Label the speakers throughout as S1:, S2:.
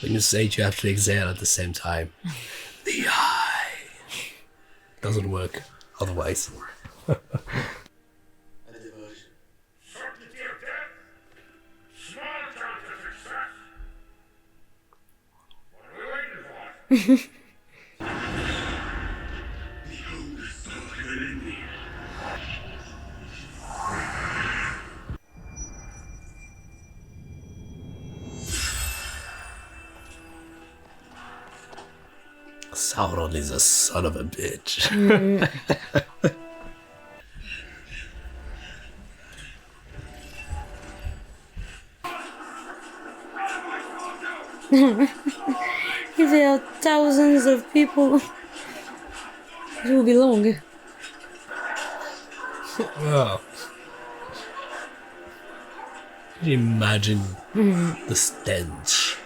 S1: When you say it, you have to exhale at the same time. The eye. Doesn't work otherwise. Sauron is a son of a bitch.
S2: If there are thousands of people, it will be long.
S1: Wow. Can you imagine the stench?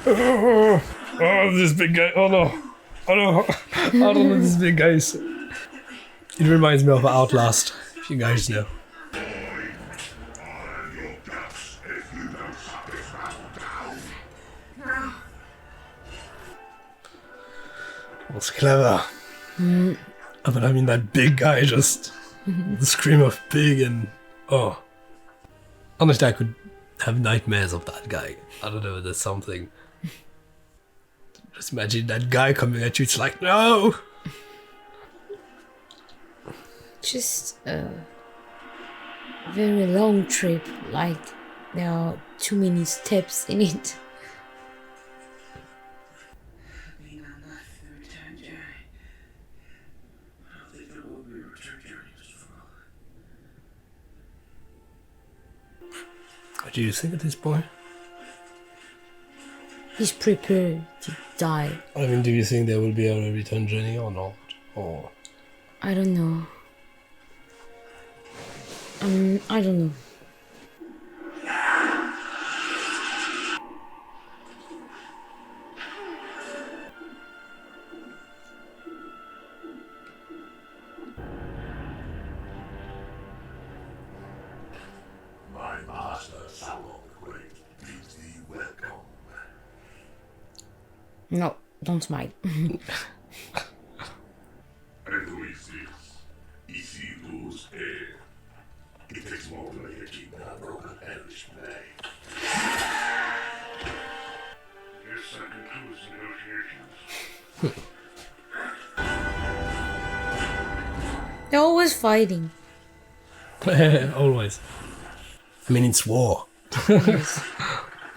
S1: Oh, this big guy. Oh no. Oh no. I don't know this big guy is. It reminds me of Outlast, if you guys know. Was clever. But I mean, that big guy just. The scream of pig and. Oh. Honestly, I could have nightmares of that guy. I don't know, there's something. Just imagine that guy coming at you, it's like, no!
S2: Just a very long trip, like there are too many steps in it.
S1: What do you think of this boy?
S2: He's prepared to die.
S1: I mean, do you think there will be a return journey or not? Or
S2: I don't know. I don't know.
S3: My master Sauron the Great bids thee welcome.
S2: No, don't smile.
S3: And who is this? Isildur's heir. It takes more to make a king than a broken Elvish blade. Yes, that concludes negotiations.
S2: They're always fighting.
S1: always. I mean, it's war.
S2: Yes.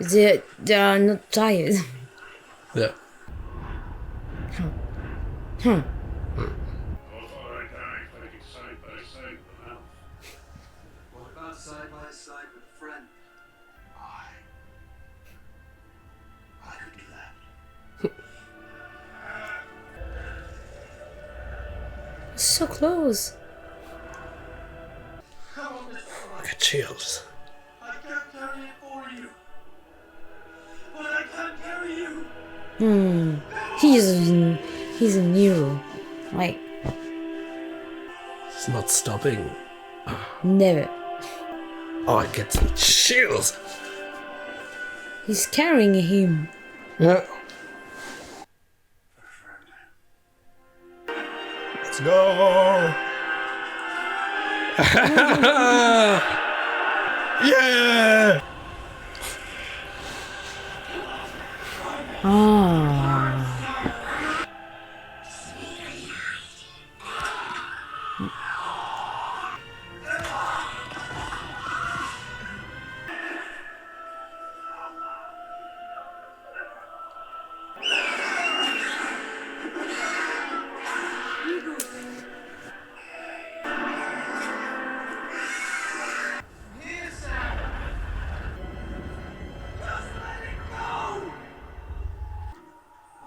S2: They are not tired.
S1: Yeah.
S4: What about side by side with a friend?
S3: I could do that.
S2: So close.
S1: I got chills.
S4: I can't carry it for you. But I can't carry you.
S2: He's a hero. Like,
S1: It's not stopping.
S2: never.
S1: Oh, I get some chills.
S2: He's carrying him.
S1: Yeah. Let's go. Yeah.
S2: Ah.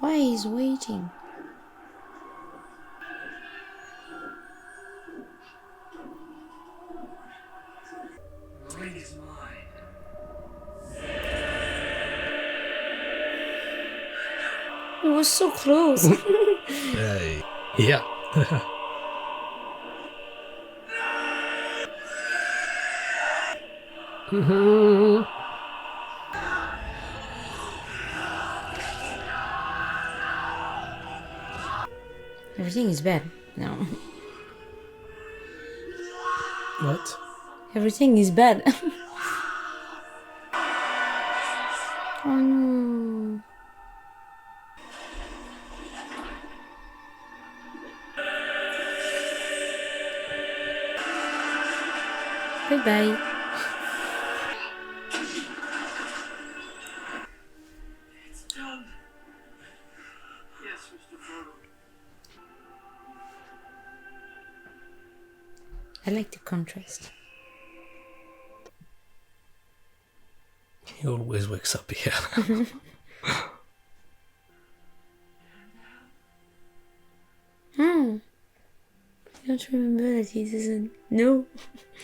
S2: Why he's waiting?
S4: The ring is mine.
S2: It was so close.
S1: Hey. Yeah.
S2: Everything is bad. No.
S1: What?
S2: Everything is bad. Oh no. Bye-bye.
S4: It's done. Yes, Mr. Frodo.
S2: I like the contrast.
S1: He always wakes up here.
S2: I don't remember that he doesn't know.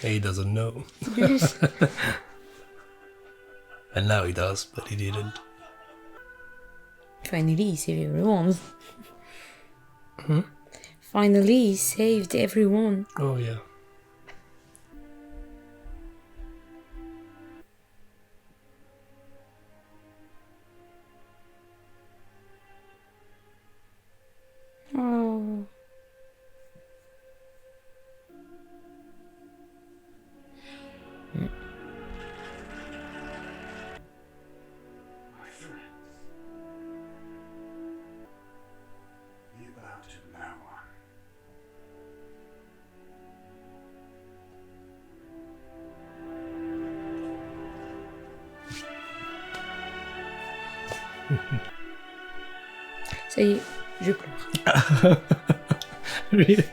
S1: He doesn't know.
S2: Yes.
S1: And now he does, but he didn't.
S2: Finally, he saved everyone. Finally, he saved everyone.
S1: Oh, yeah.
S2: Oh.
S3: My friends, be about it now on.
S2: Ça y est, je pleure.
S1: Really?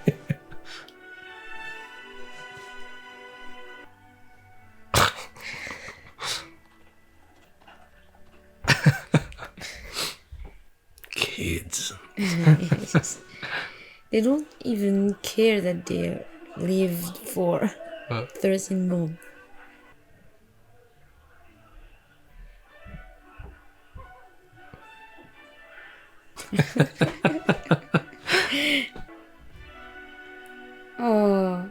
S1: Kids.
S2: Yes. They don't even care that they lived for 13 months. Oh.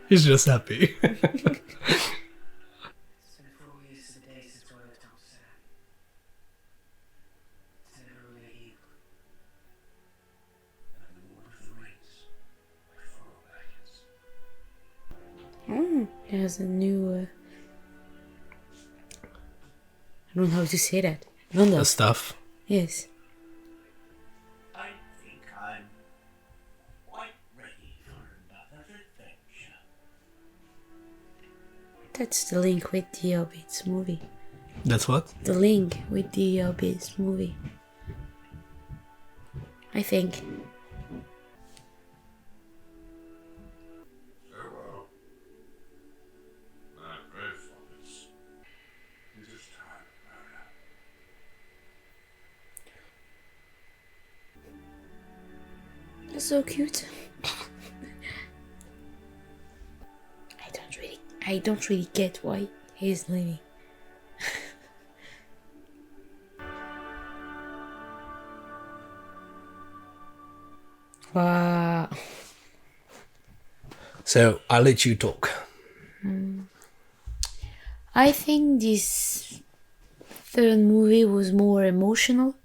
S1: He's just happy.
S4: It's been 4 years today since we left on Sam. It's never really healed.
S3: And the Lord of the Rings, by Frodo Baggins.
S2: There's a new. I don't know how to say that. Wonder.
S1: The stuff.
S2: Yes.
S3: I think I'm quite ready for another adventure.
S2: That's the link with the Hobbits movie.
S1: That's what?
S2: The link with the Hobbits movie. I think.
S3: Farewell. My brave fathers. It is time, Arya.
S2: That's so cute. I don't really get why he's leaving. Wow.
S1: So, I'll let you talk.
S2: I think this third movie was more emotional.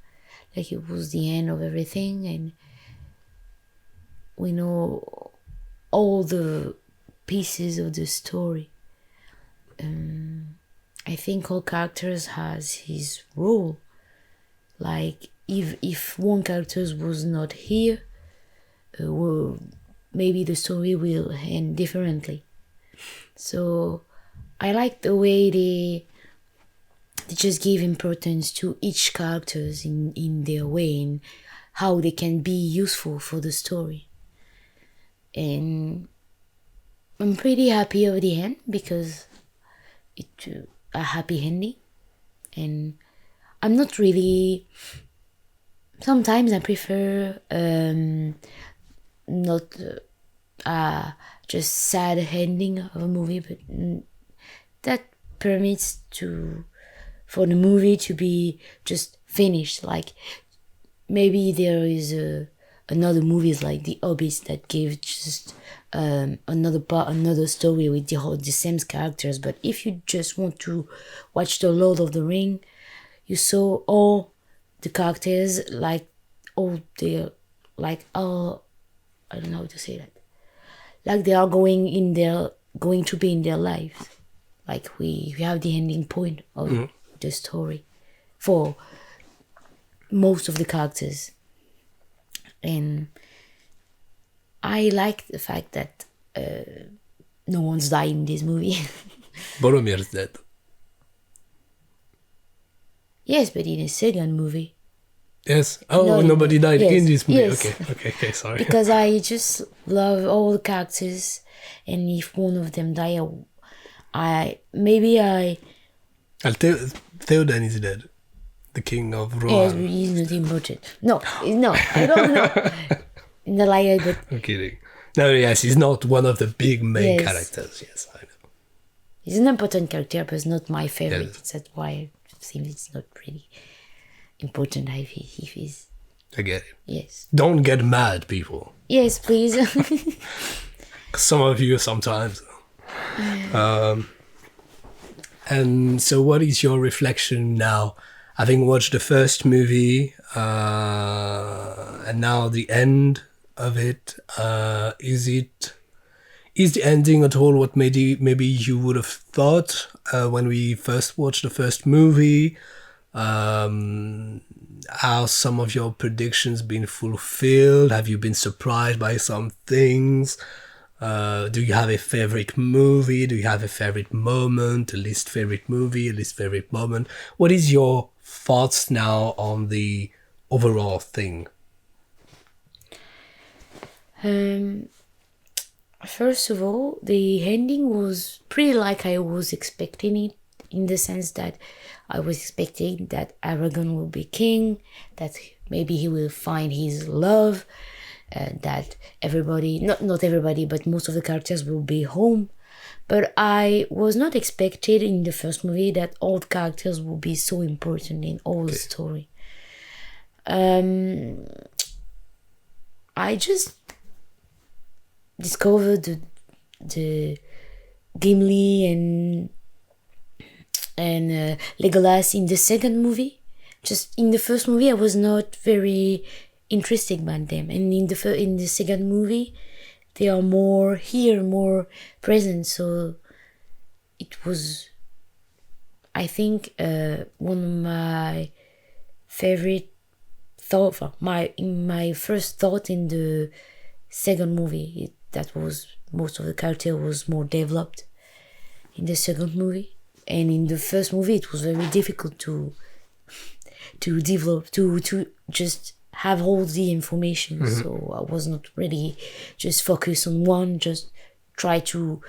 S2: Like it was the end of everything, and we know all the pieces of the story. I think all characters has his role. Like if one character was not here, well, maybe the story will end differently. So I like the way they just give importance to each characters in their way and how they can be useful for the story. And I'm pretty happy over the end because it's a happy ending. And I'm not really... Sometimes I prefer not just sad ending of a movie, but that permits for the movie to be just finished. Like maybe there is a another movies like The Hobbit that gave just another story with the same characters. But if you just want to watch The Lord of the Ring, you saw all the characters like all their I don't know how to say that. Like they are going to be in their lives. Like we have the ending point of the story for most of the characters. And I like the fact that no one's died in this movie.
S1: Boromir's dead.
S2: Yes, but in the second movie.
S1: Yes. Oh,
S2: No,
S1: nobody died
S2: yes,
S1: in this movie.
S2: yes.
S1: Okay, sorry.
S2: Because I just love all the characters, and if one of them die,
S1: I'll tell Theoden is dead. The king of
S2: yes,
S1: Rohan.
S2: he's not important. No, I don't know. In the light, but
S1: I'm kidding. No, yes, he's not one of the big main
S2: Yes.
S1: characters. Yes, I know.
S2: he's an important character, but it's not my favorite.
S1: Yes.
S2: That's why I think it's not really important if he's.
S1: I get it.
S2: Yes.
S1: Don't get mad, people.
S2: Yes, please.
S1: Some of you sometimes. And so what is your reflection now? Having watched the first movie and now the end of it, is the ending at all what maybe you would have thought when we first watched the first movie? How some of your predictions been fulfilled? Have you been surprised by some things? Do you have a favorite movie? Do you have a favorite moment? A least favorite movie? A least favorite moment? What is your thoughts now on the overall thing?
S2: First of all, the ending was pretty like I was expecting it, in the sense that I was expecting that Aragorn will be king, that maybe he will find his love, that everybody, not everybody, but most of the characters will be home. But I was not expected in the first movie that all the characters will be so important in all the story. I just discovered the Gimli and Legolas in the second movie. Just in the first movie, I was not very interested by them, and in the second movie, they are more here, more present. So it was, I think, one of my favorite thought. My first thought in the second movie, that was most of the character was more developed in the second movie, and in the first movie it was very difficult to develop, to just have all the information. So I was not really just focused on one, just try to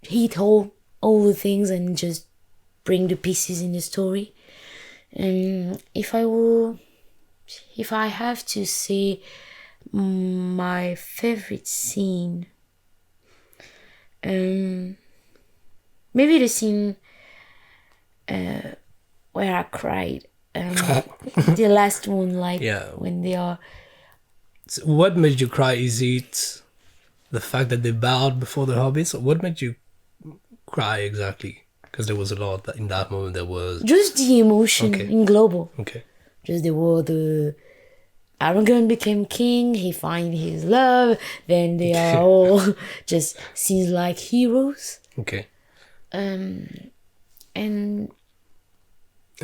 S2: hit all the things and just bring the pieces in the story. And if I have to say my favorite scene, maybe the scene where I cried, the last one, like when they are.
S1: So what made you cry? Is it the fact that they bowed before the hobbits? Or what made you cry exactly? Because there was a lot in that moment. There was
S2: just the emotion in global.
S1: Okay.
S2: Just the Aragorn became king, he find his love, then they are all just seems like heroes.
S1: Okay.
S2: And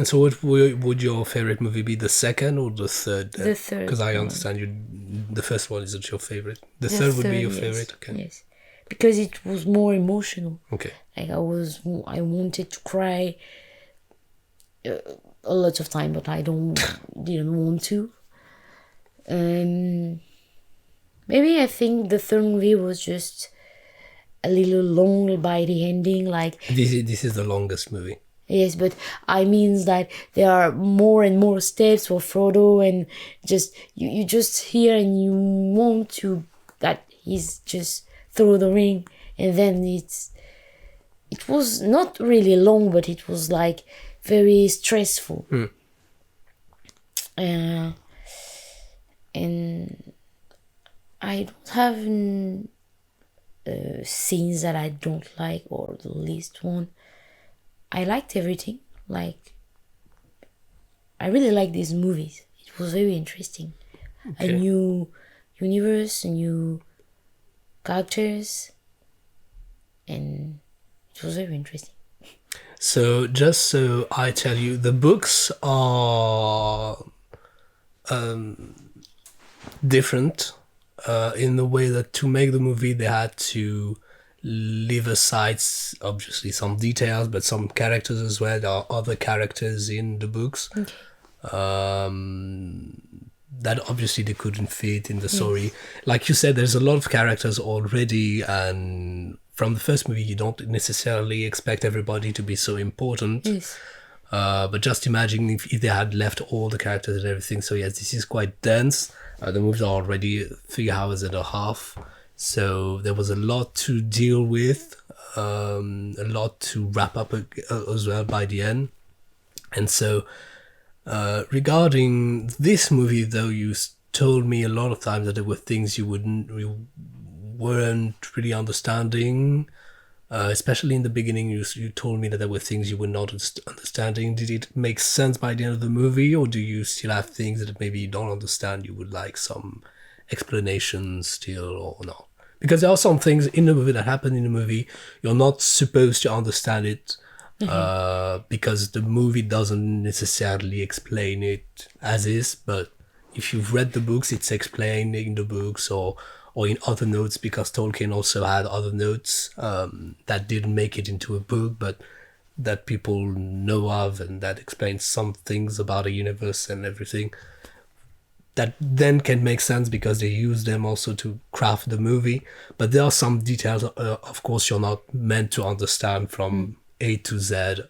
S1: so what would your favorite movie be? The second or the third?
S2: The third.
S1: Because I understand the first one isn't your favorite. The third would be your favorite? Okay.
S2: Yes. Because it was more emotional.
S1: Okay.
S2: Like I wanted to cry a lot of time, but I didn't want to. Maybe I think the third movie was just a little long by the ending. Like
S1: this is the longest movie.
S2: Yes, but I mean that there are more and more steps for Frodo, and just you just hear and you want to that he's just through the ring, and then it was not really long, but it was like very stressful. and I don't have scenes that I don't like or the least one. I liked everything. Like, I really like these movies. It was very interesting.
S1: Okay.
S2: A new universe, a new characters, and it was very interesting.
S1: So just so I tell you, the books are different in the way that to make the movie they had to leave aside obviously some details, but some characters as well. There are other characters in the books that obviously they couldn't fit in the story. Like you said, there's a lot of characters already, and from the first movie you don't necessarily expect everybody to be so important.
S2: Yes.
S1: But just imagine if they had left all the characters and everything. So yes, this is quite dense. The movies are already 3 hours and a half. So there was a lot to deal with, a lot to wrap up as well by the end. And so regarding this movie, though, you told me a lot of times that there were things you weren't really understanding. Especially in the beginning, you told me that there were things you were not understanding. Did it make sense by the end of the movie, or do you still have things that maybe you don't understand, you would like some explanations still, or not? Because there are some things in the movie that happen in the movie, you're not supposed to understand it, because the movie doesn't necessarily explain it as is, but if you've read the books, it's explained in the books, or in other notes, because Tolkien also had other notes that didn't make it into a book, but that people know of, and that explains some things about the universe and everything. That then can make sense because they use them also to craft the movie. But there are some details, of course, you're not meant to understand from A to Z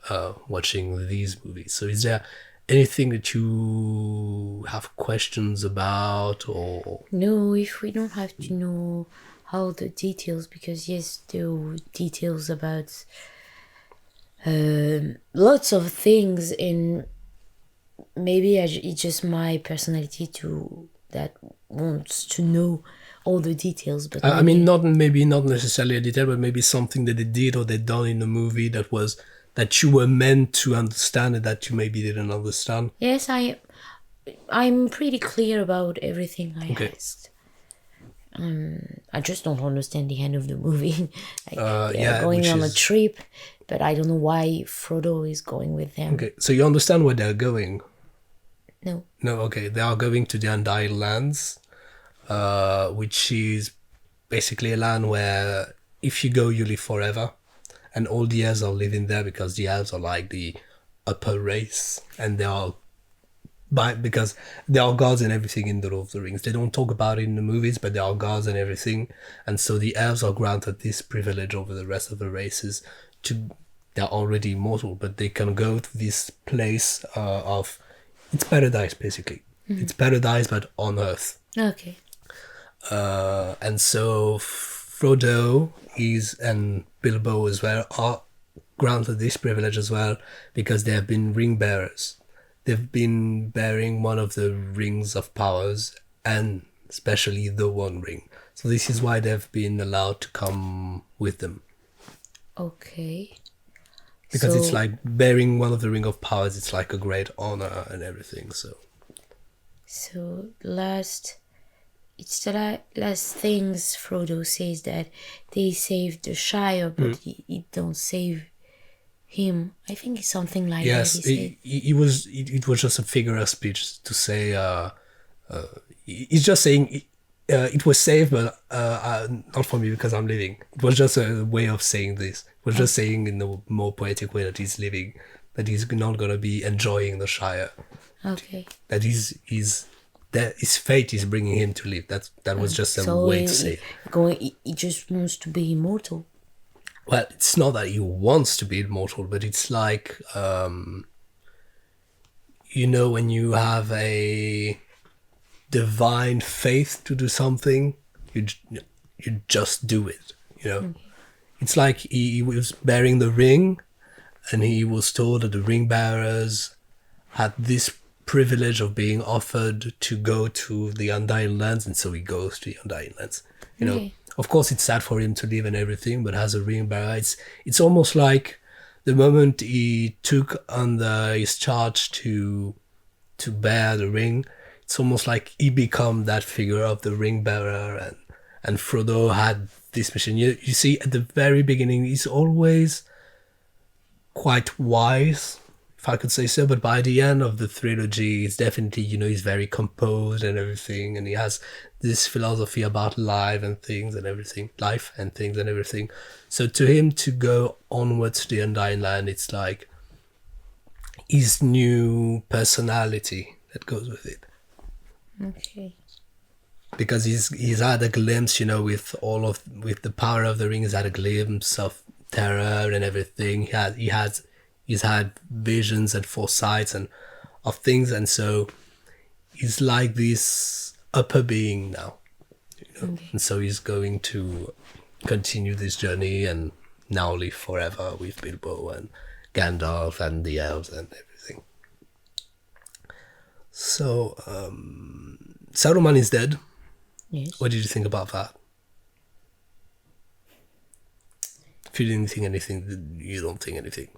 S1: watching these movies. So is there anything that you have questions about, or
S2: No, if we don't have to know all the details, because yes, there were details about lots of things, and maybe it's just my personality that wants to know all the details. But
S1: I mean, not necessarily a detail, but maybe something that they did or they done in the movie that you were meant to understand and that you maybe didn't understand.
S2: Yes, I'm pretty clear about everything I
S1: Okay.
S2: asked. I just don't understand the end of the movie. Like, they're going
S1: which
S2: on a
S1: is-
S2: trip, but I don't know why Frodo is going with them.
S1: Okay, so you understand where they're going?
S2: No.
S1: No, okay, they are going to the Undying Lands, which is basically a land where if you go, you live forever. And all the elves are living there because the elves are like the upper race, and because there are gods and everything in the Lord of the Rings. They don't talk about it in the movies, but there are gods and everything, and so the elves are granted this privilege over the rest of the races. They're already immortal, but they can go to this place of it's paradise basically. It's paradise, but on Earth.
S2: Okay.
S1: And so Frodo and Bilbo as well are granted this privilege as well because they have been ring bearers. They've been bearing one of the rings of powers, and especially the One Ring. So this is why they've been allowed to come with them.
S2: Okay.
S1: Because it's
S2: So-
S1: like bearing one of the ring of powers, it's like a great honor and everything. So
S2: So it's the last things Frodo says, that they saved the Shire, but it don't save him. I think it's something like
S1: yes,
S2: that. He said.
S1: it was just a figure of speech to say. He's just saying it was saved, but not for me because I'm living. It was just a way of saying this. It was just saying in a more poetic way that he's living, that he's not gonna be enjoying the Shire.
S2: Okay.
S1: That that his fate is bringing him to live. That was just a way to say it.
S2: He just wants to be immortal.
S1: Well, it's not that he wants to be immortal, but it's like, when you have a divine faith to do something, you just do it, It's like he was bearing the ring, and he was told that the ring bearers had this privilege of being offered to go to the Undying Lands, and so he goes to the Undying Lands. You know,
S2: Okay.
S1: of course, it's sad for him to leave and everything, but as a ring bearer, it's almost like the moment he took under his charge to bear the ring, it's almost like he become that figure of the ring bearer, and Frodo had this mission. You see, at the very beginning, he's always quite wise, if I could say so, but by the end of the trilogy, it's definitely, he's very composed and everything, and he has this philosophy about life and things and everything. So to him to go onwards to the Undying Land, it's like his new personality that goes with it.
S2: Okay.
S1: Because he's had a glimpse, with the power of the ring, he's had a glimpse of terror and everything. He's had visions and foresights and of things, and so he's like this upper being now,
S2: Okay.
S1: and so he's going to continue this journey and now live forever with Bilbo and Gandalf and the elves and everything. So Saruman is dead.
S2: Yes.
S1: What did you think about that? If you didn't think anything, you don't think anything.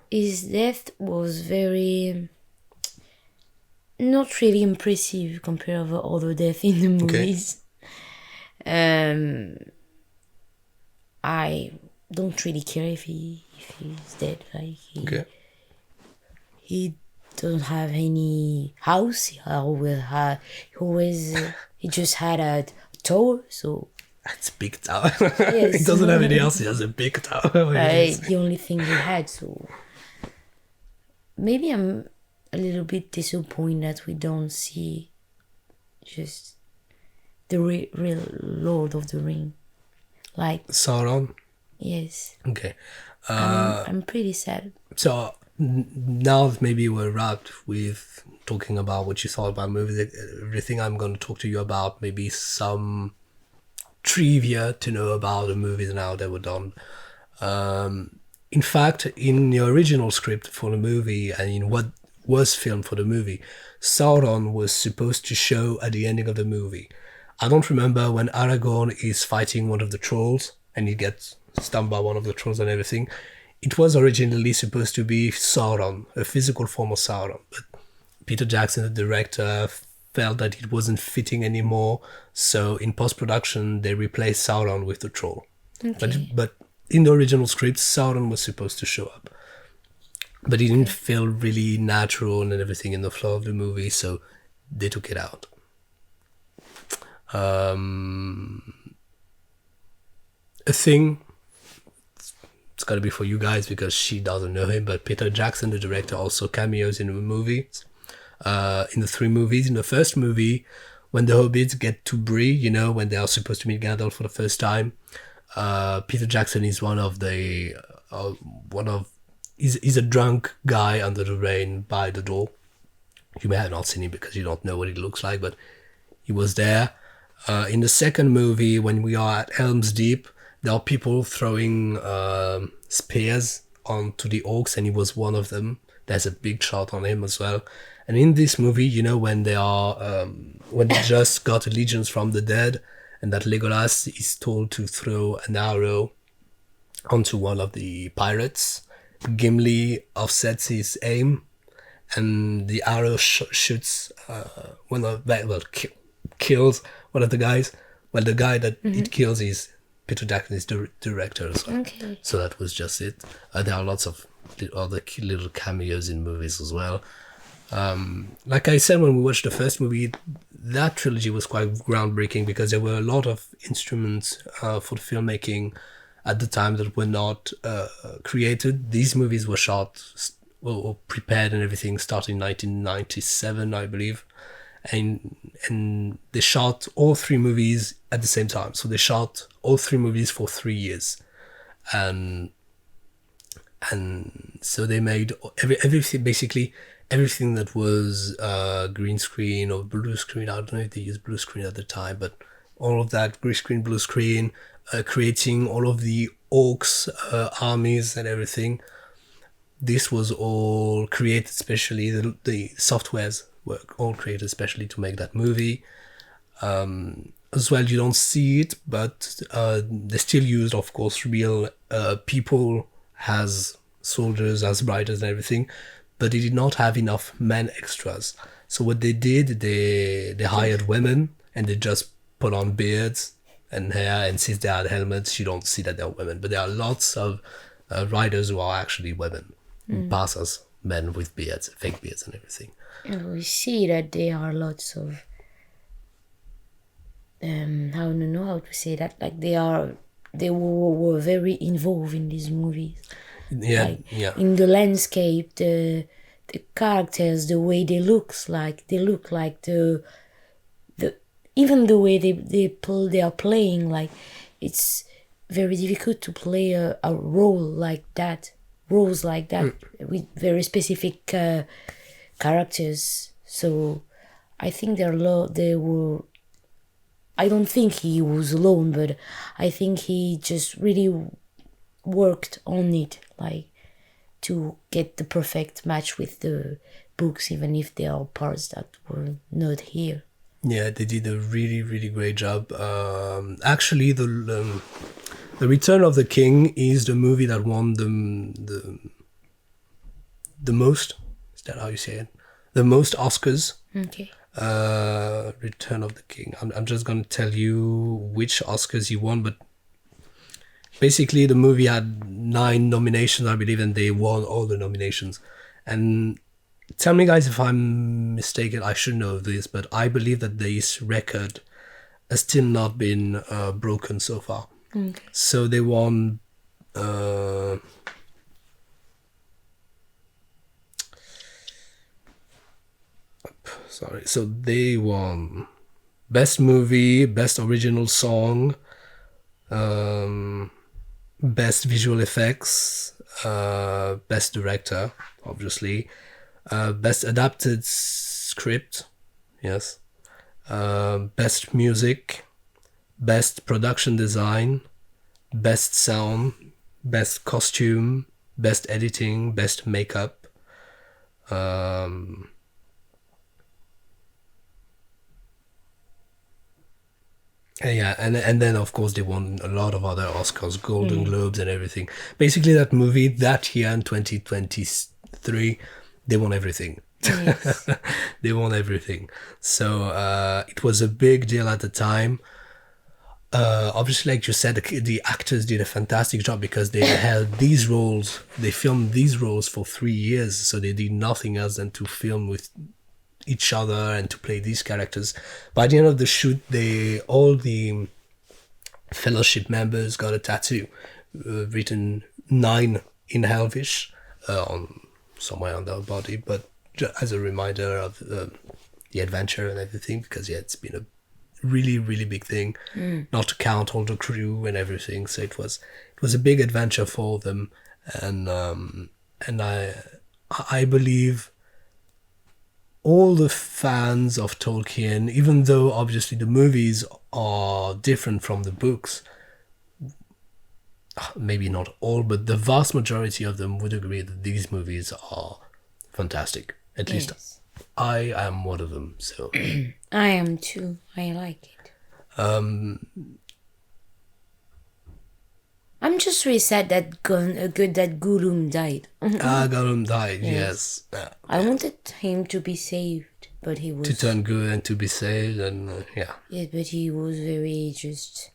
S2: His death was very not really impressive compared to other deaths in the movies. I don't really care if he's dead. Like he doesn't have any house. He just had a tower. So
S1: It's a big tower.
S2: Yes.
S1: He doesn't have any else. He has a big tower.
S2: the only thing he had. So maybe I'm a little bit disappointed that we don't see just the real Lord of the Ring. Like,
S1: Sauron.
S2: yes,
S1: Okay.
S2: I'm pretty sad.
S1: So now that maybe we're wrapped with talking about what you thought about movies, everything, I'm going to talk to you about maybe some trivia to know about the movies now that were done. In fact, in the original script for the movie and in what was filmed for the movie, Sauron was supposed to show at the ending of the movie. I don't remember when Aragorn is fighting one of the trolls and he gets stunned by one of the trolls and everything. It was originally supposed to be Sauron, a physical form of Sauron, but Peter Jackson, the director, felt that it wasn't fitting anymore, so in post-production they replaced Sauron with the troll.
S2: Okay.
S1: But in the original script, Sauron was supposed to show up, but it didn't feel really natural and everything in the flow of the movie, so they took it out. A thing, it's got to be for you guys because she doesn't know him, but Peter Jackson, the director, also cameos in the movies. In the 3 movies. In the first movie, when the hobbits get to Bree, when they are supposed to meet Gandalf for the first time, Peter Jackson is he's a drunk guy under the rain by the door. You may have not seen him because you don't know what he looks like, but he was there. In the second movie, when we are at Helm's Deep, there are people throwing spears onto the orcs, and he was one of them. There's a big shot on him as well. And in this movie, when they are when they just got allegiance from the dead, and that Legolas is told to throw an arrow onto one of the pirates, Gimli offsets his aim, and the arrow shoots kills one of the guys. Well, the guy that it kills is Peter Jackson, is the director as well.
S2: Okay.
S1: So that was just it. There are lots of other little cameos in movies as well. Like I said, when we watched the first movie, that trilogy was quite groundbreaking because there were a lot of instruments for the filmmaking at the time that were not created. These movies were shot or prepared and everything starting in 1997, I believe. And they shot all 3 movies at the same time. So they shot all 3 movies for 3 years. And so they made everything, basically everything that was green screen or blue screen. I don't know if they used blue screen at the time, but all of that green screen, blue screen, creating all of the orcs armies and everything. this was all created specially. The softwares were all created specially to make that movie. As well, you don't see it, but they still used, of course, real people as soldiers, as writers and everything, but they did not have enough men extras. So what they did, they hired women, and they just put on beards and hair, and since they had helmets, you don't see that they're women. But there are lots of writers who are actually women, who pass as men with beards, fake beards and everything.
S2: And we see that there are lots of I don't know how to say that. Like they were very involved in these movies.
S1: Yeah,
S2: Like
S1: yeah.
S2: in the landscape, the characters, the way they look like the even the way they are playing, like it's very difficult to play a role like that, roles like that with very specific characters. So I think they were. I don't think he was alone, but I think he just really worked on it, like to get the perfect match with the books, even if there are parts that were not here.
S1: Yeah, they did a really, really great job. Actually, the Return of the King is the movie that won the most. Is that how you say it? The most Oscars.
S2: Okay.
S1: Return of the King. I'm just gonna tell you which Oscars he won, but basically the movie had 9 nominations, I believe, and they won all the nominations. And tell me, guys, if I'm mistaken. I should know this, but I believe that this record has still not been broken so far.
S2: Okay.
S1: So they won. Sorry. So they won Best Movie, Best Original Song, Best Visual Effects, Best Director, obviously, Best Adapted Script, yes, Best Music, Best Production Design, Best Sound, Best Costume, Best Editing, Best Makeup. Yeah, and then of course they won a lot of other Oscars, Golden Globes and everything. Basically that movie that year in 2023, they won everything.
S2: Yes.
S1: They won everything. So it was a big deal at the time. Obviously, like you said, the actors did a fantastic job because they held these roles, they filmed these roles for 3 years, so they did nothing else than to film with each other and to play these characters. By the end of the shoot, all the fellowship members got a tattoo written 9 in Elvish on somewhere on their body, but as a reminder of the adventure and everything, because yeah, it's been a really, really big thing, not to count all the crew and everything. So it was a big adventure for them, and I believe all the fans of Tolkien, even though obviously the movies are different from the books, maybe not all, but the vast majority of them would agree that these movies are fantastic. At least I am one of them. So
S2: I am too. I like it. I'm just really sad that Gollum died.
S1: Gollum died. Yes.
S2: I wanted him to be saved, but he was
S1: To turn good and to be saved, and yeah.
S2: Yeah, but he was very just.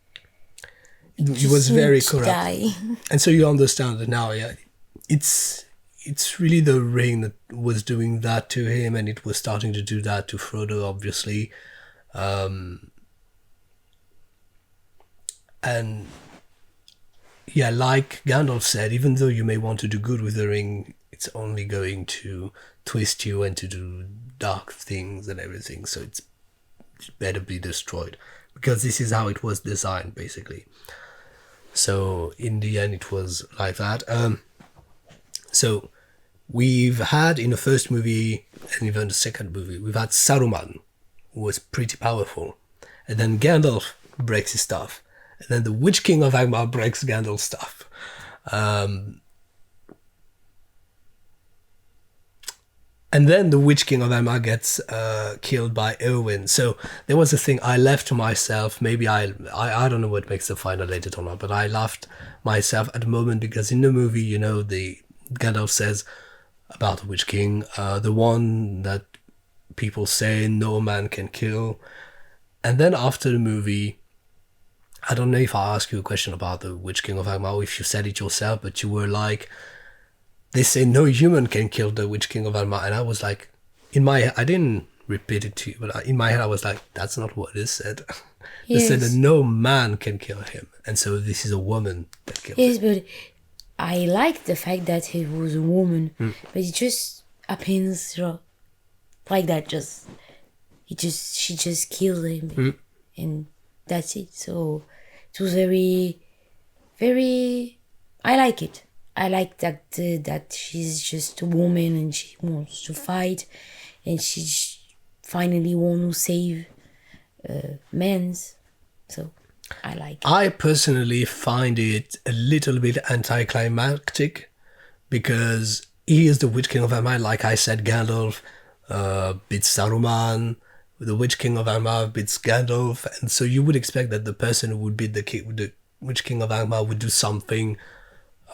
S1: He was very
S2: need to
S1: corrupt.
S2: die.
S1: And so you understand that now, yeah. It's really the ring that was doing that to him, and it was starting to do that to Frodo, obviously. And yeah, like Gandalf said, even though you may want to do good with the ring, it's only going to twist you and to do dark things and everything. So it better be destroyed, because this is how it was designed, basically. So in the end, it was like that. So we've had in the first movie and even the second movie, we've had Saruman, who was pretty powerful, and then Gandalf breaks his staff, and then the Witch King of Angmar breaks Gandalf's staff. And then the Witch King of Alma gets killed by Eowyn. So there was a thing I left to myself. Maybe I don't know what makes the final edit or not, but I laughed myself at the moment because in the movie, you know, the Gandalf says about the Witch King, the one that people say no man can kill. And then after the movie, I don't know if I asked you a question about the Witch King of Alma or if you said it yourself, but you were like, they say no human can kill the Witch King of Alma, and I was like, in my head, I didn't repeat it to you, but in my head I was like, that's not what it said. They said that no man can kill him, and so this is a woman that killed him.
S2: Yes, but I like the fact that it was a woman, but it just happens like that. She just killed him, and that's it. So it was very, very. I like it. I like that that she's just a woman and she wants to fight, and she finally wants to save men. So I like it.
S1: I personally find it a little bit anticlimactic because he is the Witch King of Alma. Like I said, Gandalf beats Saruman. The Witch King of Alma beats Gandalf, and so you would expect that the person who would beat the Witch King of Alma would do something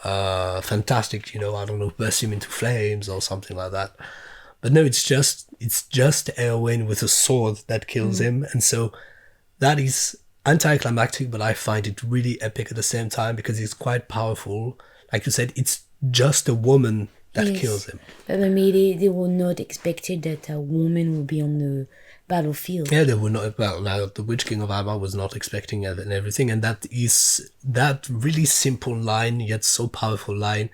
S1: fantastic, you know, I don't know, burst him into flames or something like that. But no, it's just Eowyn with a sword that kills him, and so that is anticlimactic, but I find it really epic at the same time because it's quite powerful. Like you said, it's just a woman that kills him.
S2: But maybe they were not expected that a woman would be on the battlefield.
S1: Yeah, they were not. Well, now the Witch King of Alma was not expecting it and everything, and that really simple line yet so powerful line.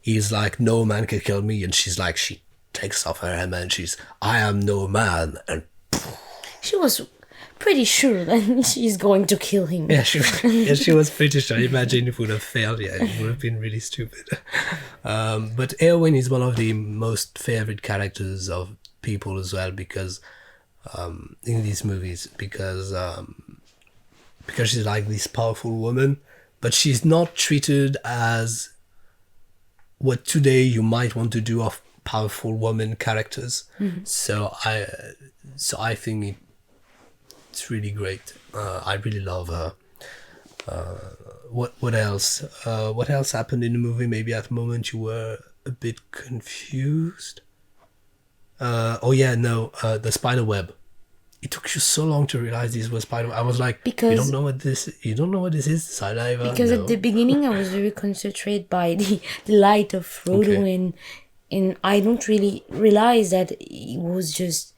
S1: He's like, "No man can kill me," and she's like, she takes off her hammer and she's, "I am no man," and
S2: she was pretty sure that she's going to kill him.
S1: Yeah, she was pretty sure. Imagine if it would have failed. Yeah, it would have been really stupid. But Eowyn is one of the most favorite characters of people as well because in these movies because she's like this powerful woman, but she's not treated as what today you might want to do of powerful woman characters. So I think it's really great. I really love her. What else? What else happened in the movie? Maybe at the moment you were a bit confused. The spider web. It took you so long to realize this was spider web. I was like, you don't know what this is, saliva?
S2: Because at the beginning I was very concentrated by the light of Frodo, and I don't really realize that it was just,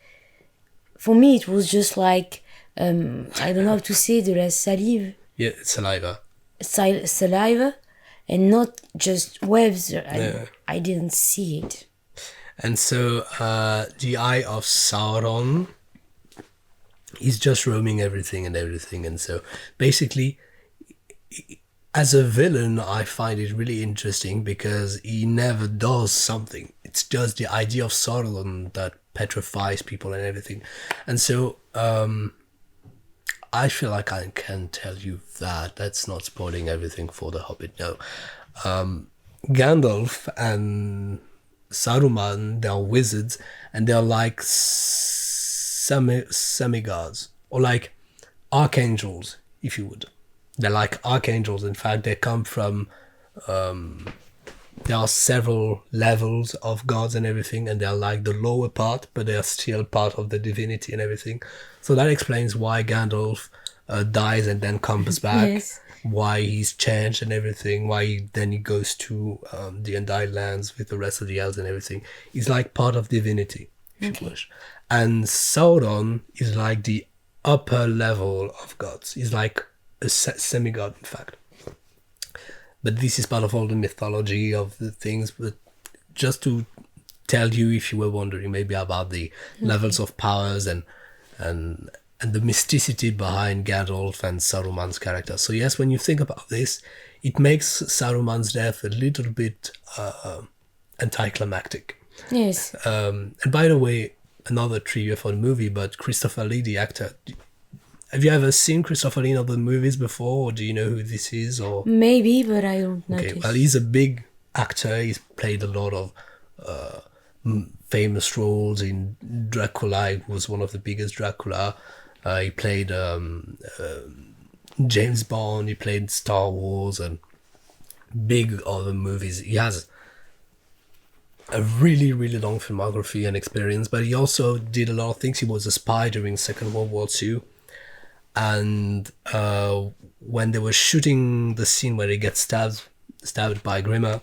S2: for me it was just like, I don't know how to say the rest, salive.
S1: Yeah, it's saliva.
S2: Saliva, and not just webs. I didn't see it.
S1: And so the Eye of Sauron is just roaming everything, and so basically as a villain I find it really interesting because he never does something. It's just the idea of Sauron that petrifies people and everything. And so I feel like I can tell you that. That's not spoiling everything for The Hobbit, no. Gandalf and Saruman, they're wizards, and they're like semi-gods, or like archangels, if you would. They're like archangels. In fact, they come from... there are several levels of gods and everything, and they're like the lower part, but they're still part of the divinity and everything. So that explains why Gandalf dies and then comes back.
S2: Yes.
S1: Why he's changed and everything, why he goes to the Undying Lands with the rest of the elves and everything. He's like part of divinity, if you wish. And Sauron is like the upper level of gods. He's like a semi-god, in fact. But this is part of all the mythology of the things. But just to tell you, if you were wondering maybe about the levels of powers and the mysticity behind Gandalf and Saruman's character. So yes, when you think about this, it makes Saruman's death a little bit anticlimactic.
S2: Yes.
S1: And by the way, another trivia for the movie, but Christopher Lee, the actor, have you ever seen Christopher Lee in other movies before, or do you know who this is? Or
S2: maybe, but I don't know.
S1: Okay, well, he's a big actor. He's played a lot of famous roles in Dracula. He was one of the biggest Dracula. He played James Bond. He played Star Wars and big other movies. He has a really, really long filmography and experience, but he also did a lot of things. He was a spy during Second World War II. And when they were shooting the scene where he gets stabbed by Grimmer,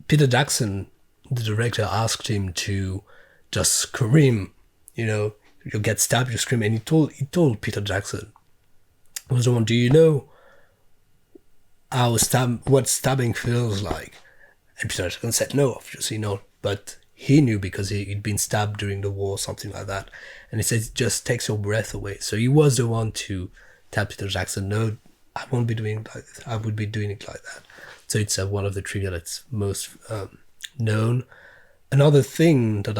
S1: Peter Jackson, the director, asked him to just scream. You get stabbed, you scream. And he told Peter Jackson, he was the one, do you know what stabbing feels like? And Peter Jackson said, no, obviously not. But he knew because he'd been stabbed during the war, something like that. And he said, it just takes your breath away. So he was the one to tell Peter Jackson, no, I won't be doing it like this. I would be doing it like that. So it's one of the trivia that's most known. Another thing that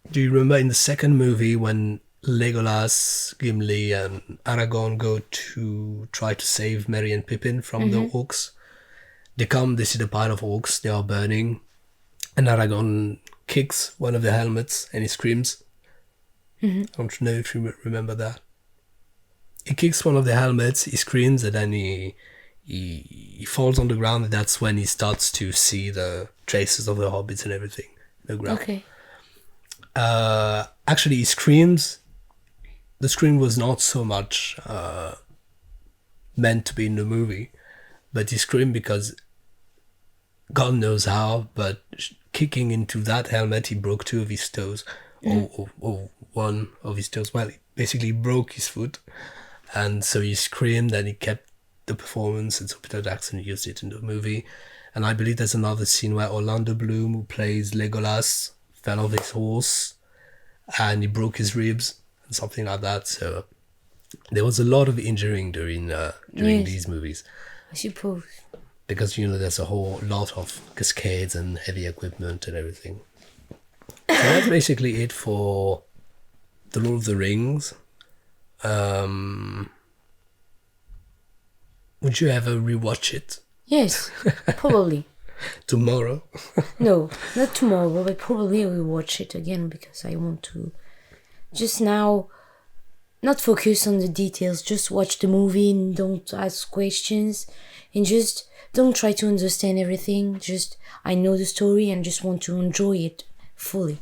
S1: do you remember in the second movie when Legolas, Gimli and Aragorn go to try to save Merry and Pippin from the orcs? They see the pile of orcs, they are burning, and Aragorn kicks one of the helmets and he screams. I don't know if you remember that. He kicks one of the helmets, he screams, and then he falls on the ground, and that's when he starts to see the traces of the hobbits and everything in the ground.
S2: Okay.
S1: Actually, he screams. The scream was not so much meant to be in the movie, but he screamed because God knows how, but kicking into that helmet, he broke 2 of his toes, or 1 of his toes. Well, he basically broke his foot, and so he screamed, and he kept the performance, and so Peter Jackson used it in the movie. And I believe there's another scene where Orlando Bloom, who plays Legolas, fell off his horse, and he broke his ribs, and something like that. So there was a lot of injuring during these movies.
S2: I suppose.
S1: Because, there's a whole lot of cascades and heavy equipment and everything. So that's basically it for The Lord of the Rings. Would you ever rewatch it?
S2: Yes, probably.
S1: Tomorrow?
S2: No, not tomorrow, but probably I will watch it again because I want to just now not focus on the details, just watch the movie and don't ask questions and just don't try to understand everything. Just I know the story and just want to enjoy it fully.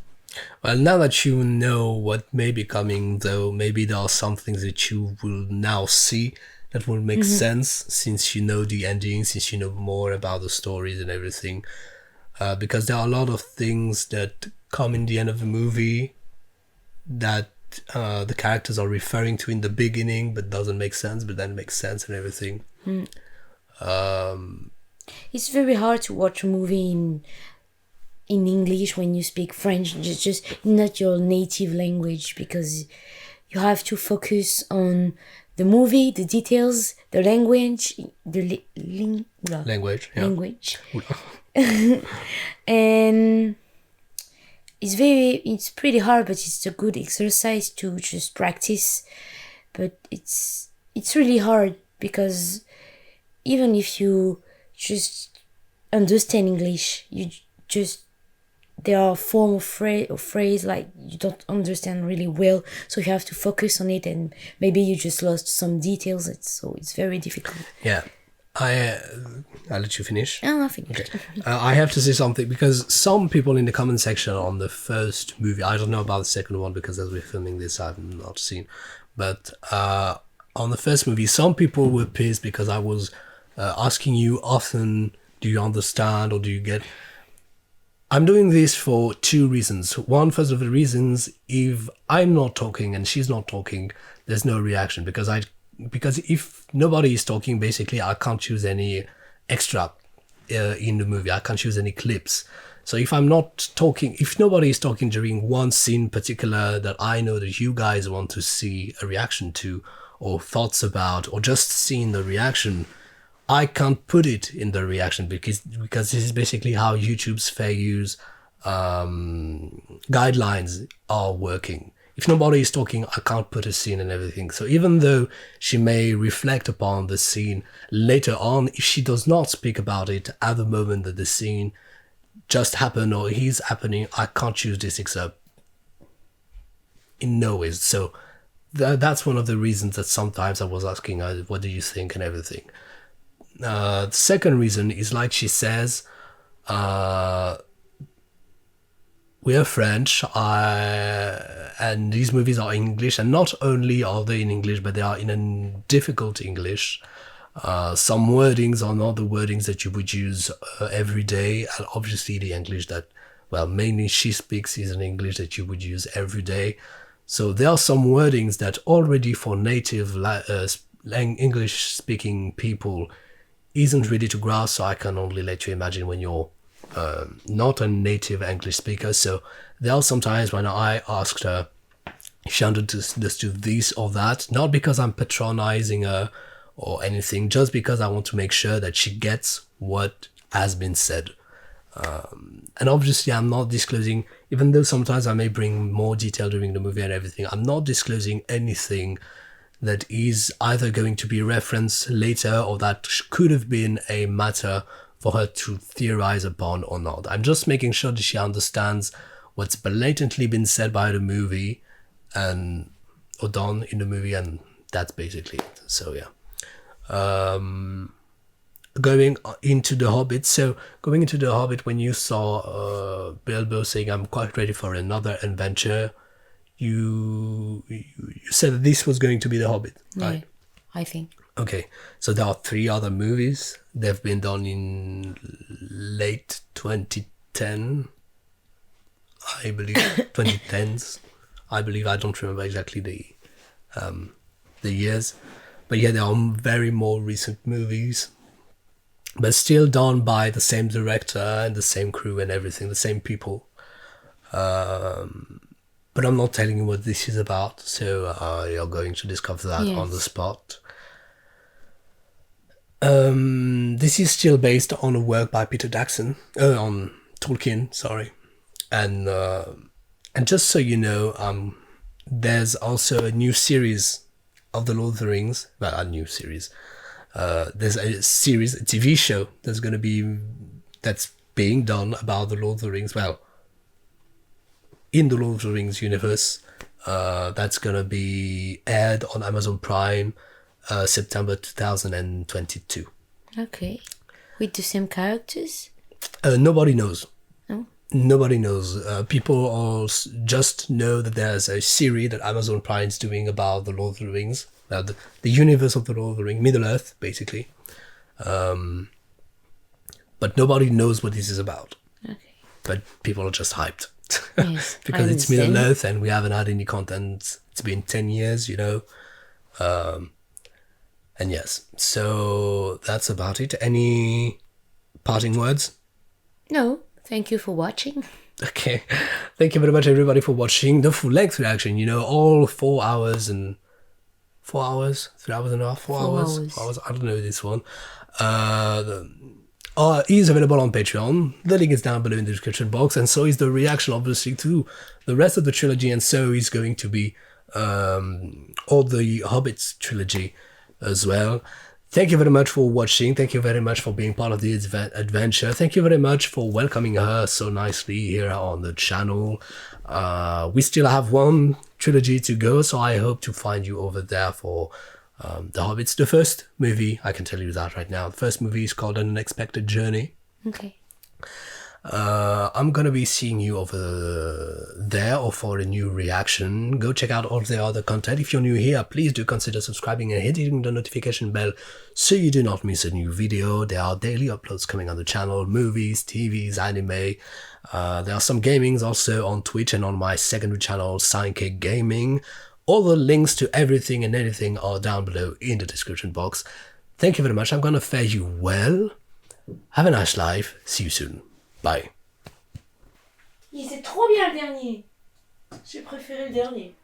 S1: Well, now that you know what may be coming, though, maybe there are some things that you will now see that will make sense since you know the ending, since you know more about the stories and everything. Because there are a lot of things that come in the end of the movie that the characters are referring to in the beginning, but doesn't make sense, but then makes sense and everything.
S2: It's very hard to watch a movie in English when you speak French, just not your native language, because you have to focus on the movie, the details, the language,
S1: Language, yeah.
S2: language. And it's pretty hard, but it's a good exercise to just practice. But it's really hard because even if you just understand English, there are form of phrase like you don't understand really well, so you have to focus on it, and maybe you just lost some details. It's very difficult.
S1: Yeah. I'll let you finish.
S2: Oh, I think.
S1: Okay. I have to say something, because some people in the comment section on the first movie, I don't know about the second one because as we're filming this I've not seen, but on the first movie some people were pissed because I was asking you often, do you understand or do you get... I'm doing this for 2 reasons. One, first of the reasons, if I'm not talking and she's not talking, there's no reaction, because if nobody is talking, basically I can't choose any extra in the movie. I can't choose any clips. So if I'm not talking, if nobody is talking during one scene particular that I know that you guys want to see a reaction to, or thoughts about, or just seeing the reaction, I can't put it in the reaction because this is basically how YouTube's fair use guidelines are working. if nobody is talking, I can't put a scene and everything. So even though she may reflect upon the scene later on, if she does not speak about it at the moment that the scene just happened or is happening, I can't choose this except in no ways. So that's one of the reasons that sometimes I was asking her, what do you think and everything. The second reason is, like she says, we are French, and these movies are English, and not only are they in English, but they are in a difficult English. Some wordings are not the wordings that you would use every day, and obviously the English that, well, mainly she speaks is an English that you would use every day. So there are some wordings that already for native English-speaking people isn't ready to grasp, so I can only let you imagine when you're not a native English speaker. So there are some times when I asked her if she understood this or that, not because I'm patronizing her or anything, just because I want to make sure that she gets what has been said. And obviously I'm not disclosing, even though sometimes I may bring more detail during the movie and everything, I'm not disclosing anything that is either going to be referenced later or that could have been a matter for her to theorize upon or not. I'm just making sure that she understands what's blatantly been said by the movie and or done in the movie, and that's basically it. So yeah. Going into The Hobbit. So going into The Hobbit, when you saw Bilbo saying, I'm quite ready for another adventure, you said that this was going to be The Hobbit, right?
S2: Yeah, I think.
S1: Okay, so there are 3 other movies. They've been done in late 2010, I believe, 2010s. I believe, I don't remember exactly the years. But yeah, they are very more recent movies, but still done by the same director and the same crew and everything, the same people. But I'm not telling you what this is about, so you're going to discover that on the spot. This is still based on a work by Peter Jackson, on Tolkien, sorry. And just so you know, there's also a new series of The Lord of the Rings. Well, a new series. There's a series, a TV show that's being done about The Lord of the Rings. Well, in the Lord of the Rings universe, that's gonna be aired on Amazon Prime, September 2022.
S2: Okay. With the same characters?
S1: Nobody knows.
S2: No?
S1: Nobody knows. People all just know that there's a series that Amazon Prime is doing about the Lord of the Rings, the universe of the Lord of the Rings, Middle Earth, basically. But nobody knows what this is about. Okay. But people are just hyped.
S2: Yes,
S1: because it's Middle Earth and we haven't had any content. It's been 10 years, you know. And yes, so that's about it. Any parting words?
S2: No, thank you for watching.
S1: Okay, thank you very much everybody for watching the full length reaction, you know, all 4 hours and 4 hours, 3 hours and a half, 4 hours. 4 hours, I don't know this one. Is available on Patreon. The link is down below in the description box, and so is the reaction obviously to the rest of the trilogy, and so is going to be all the Hobbits trilogy as well. Thank you very much for watching. Thank you very much for being part of the adventure. Thank you very much for welcoming her so nicely here on the channel. We still have 1 trilogy to go, so I hope to find you over there for The Hobbits. The first movie, I can tell you that right now. The first movie is called An Unexpected Journey.
S2: Okay.
S1: I'm gonna be seeing you over there or for a new reaction. Go check out all the other content. If you're new here, please do consider subscribing and hitting the notification bell so you do not miss a new video. There are daily uploads coming on the channel, movies, TVs, anime. There are some gamings also on Twitch and on my secondary channel, Signcake Gaming. All the links to everything and anything are down below in the description box. Thank you very much. I'm gonna fare you well. Have a nice life. See you soon. Bye.
S2: Il était trop bien le dernier. J'ai préféré le dernier.